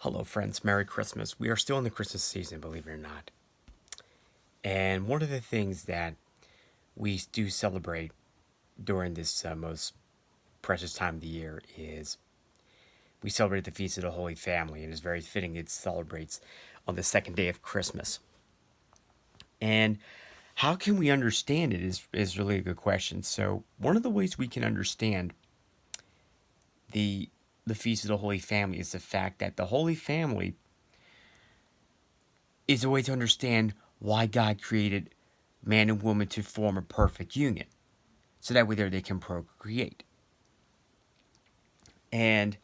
Hello, friends. Merry Christmas. We are still in the Christmas season, believe it or not. And one of the things that we do celebrate during this most precious time of the year is we celebrate the Feast of the Holy Family, and it's very fitting it celebrates on the second day of Christmas. And how can we understand it is really a good question. So, one of the ways we can understand the the Feast of the Holy Family is the fact that the Holy Family is a way to understand why God created man and woman to form a perfect union. So that way there they can procreate. And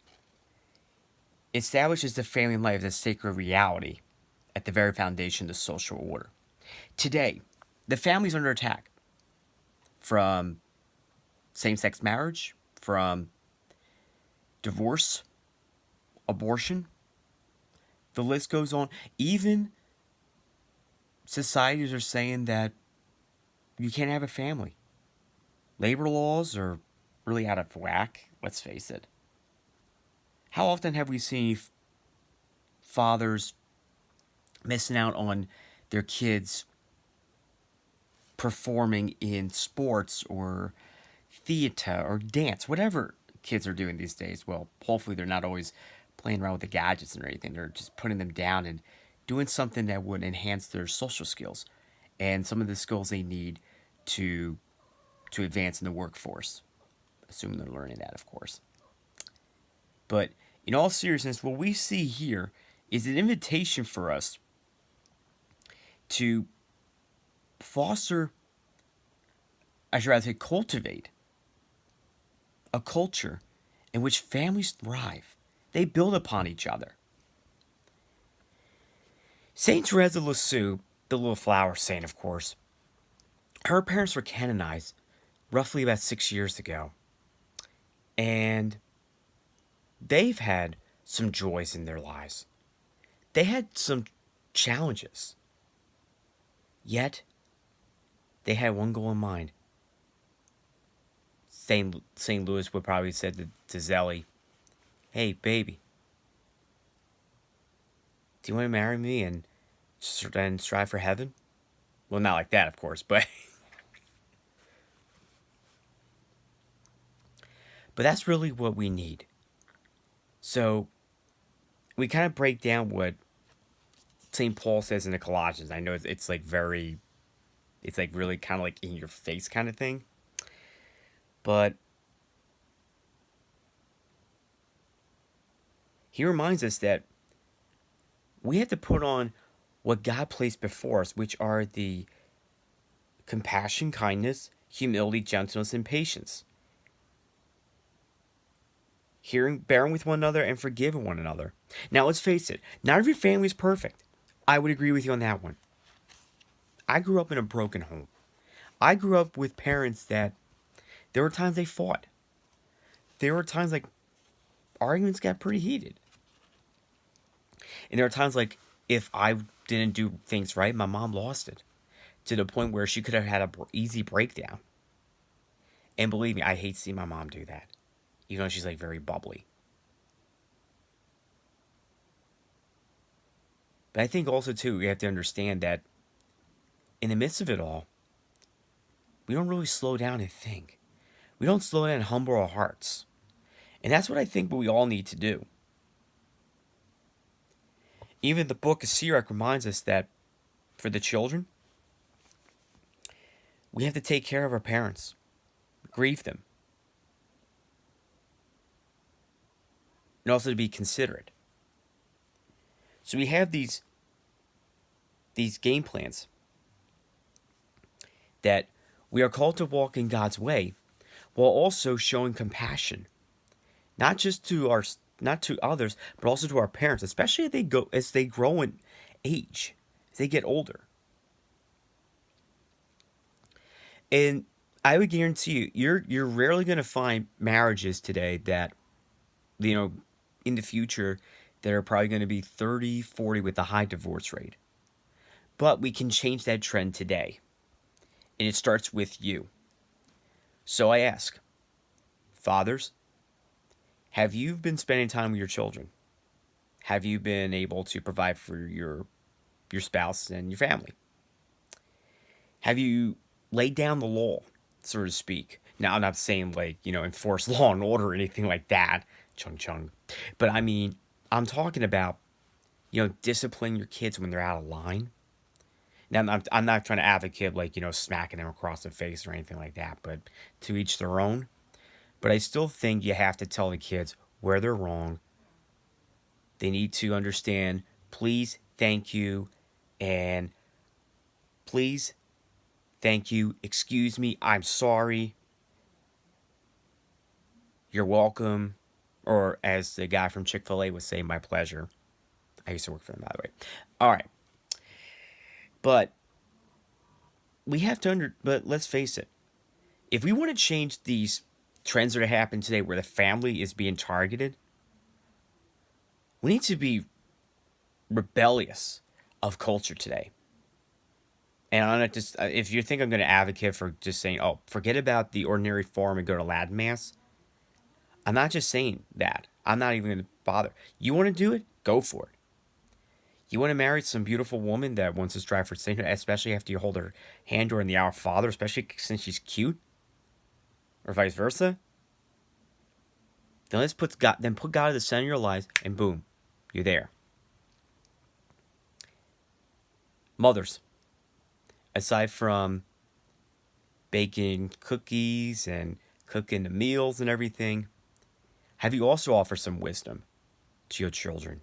establishes the family life as a sacred reality at the very foundation of the social order. Today, the family is under attack from same sex marriage, from divorce, abortion, the list goes on. Even societies are saying that you can't have a family. Labor laws are really out of whack, let's face it. How often have we seen fathers missing out on their kids performing in sports or theater or dance, whatever kids are doing these days? Well, hopefully they're not always playing around with the gadgets and anything. They're just putting them down and doing something that would enhance their social skills and some of the skills they need to advance in the workforce, assuming they're learning that, of course. But in all seriousness, what we see here is an invitation for us to foster, I should rather say, cultivate a culture in which families thrive. They build upon each other. Saint Therese of Lisieux, the little flower saint, of course, her parents were canonized roughly about 6 years ago. And they've had some joys in their lives. They had some challenges. Yet, they had one goal in mind. St. Louis would probably said to Zelly, "Hey, baby, do you want to marry me and strive for heaven?" Well, not like that, of course, but but that's really what we need. So we kind of break down what St. Paul says in the Colossians. I know it's like very, it's like really kind of like in your face kind of thing, but he reminds us that we have to put on what God placed before us, which are the compassion, kindness, humility, gentleness, and patience. Bearing with one another, and forgiving one another. Now, let's face it, not every family is perfect. I would agree with you on that one. I grew up in a broken home. I grew up with parents that there were times they fought. There were times like arguments got pretty heated. And there were times like if I didn't do things right, my mom lost it to the point where she could have had an easy breakdown. And believe me, I hate seeing my mom do that, even though she's like very bubbly. But I think also too, we have to understand that in the midst of it all, we don't really slow down and think. We don't slow down and humble our hearts. And that's what I think we all need to do. Even the book of Sirach reminds us that for the children, we have to take care of our parents, grieve them, and also to be considerate. So we have these game plans that we are called to walk in God's way while also showing compassion, not just to our not to others, but also to our parents, especially as they grow in age, as they get older. And I would guarantee you're rarely going to find marriages today that you know in the future that are probably going to be 30, 40 with a high divorce rate. But we can change that trend today. And it starts with you. So I ask, fathers, have you been spending time with your children? Have you been able to provide for your spouse and your family? Have you laid down the law, so to speak? Now, I'm not saying like, enforce law and order or anything like that, chung chung. But I mean, I'm talking about, discipline your kids when they're out of line. Now, I'm not trying to advocate like, smacking them across the face or anything like that, but to each their own. But I still think you have to tell the kids where they're wrong. They need to understand, please, thank you, and please, thank you, excuse me, I'm sorry, you're welcome, or as the guy from Chick-fil-A would say, my pleasure. I used to work for them, by the way. All right. But but let's face it. If we want to change these trends that are happening today where the family is being targeted, we need to be rebellious of culture today. And I'm not just, if you think I'm going to advocate for just saying, oh, forget about the ordinary form and go to Latin Mass, I'm not just saying that. I'm not even going to bother. You want to do it? Go for it. You want to marry some beautiful woman that wants to strive for sainthood, especially after you hold her hand during the Our Father, especially since she's cute, or vice versa? Then put God at the center of your lives, and boom, you're there. Mothers, aside from baking cookies and cooking the meals and everything, have you also offered some wisdom to your children?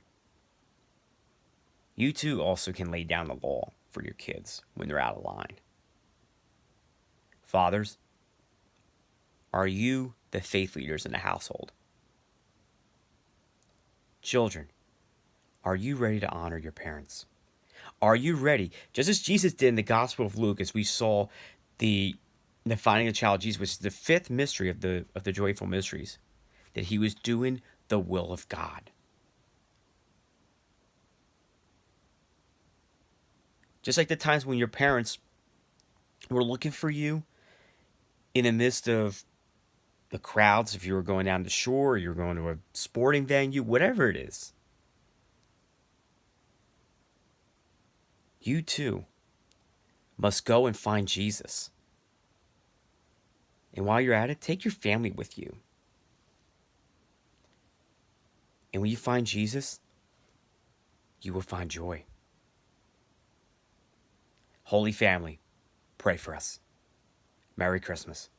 You too also can lay down the law for your kids when they're out of line. Fathers, are you the faith leaders in the household? Children, are you ready to honor your parents? Are you ready? Just as Jesus did in the Gospel of Luke, as we saw the finding of the child Jesus, which is the fifth mystery of the joyful mysteries, that he was doing the will of God. Just like the times when your parents were looking for you in the midst of the crowds, if you were going down the shore, or you're going to a sporting venue, whatever it is. You too must go and find Jesus. And while you're at it, take your family with you. And when you find Jesus, you will find joy. Holy Family, pray for us. Merry Christmas.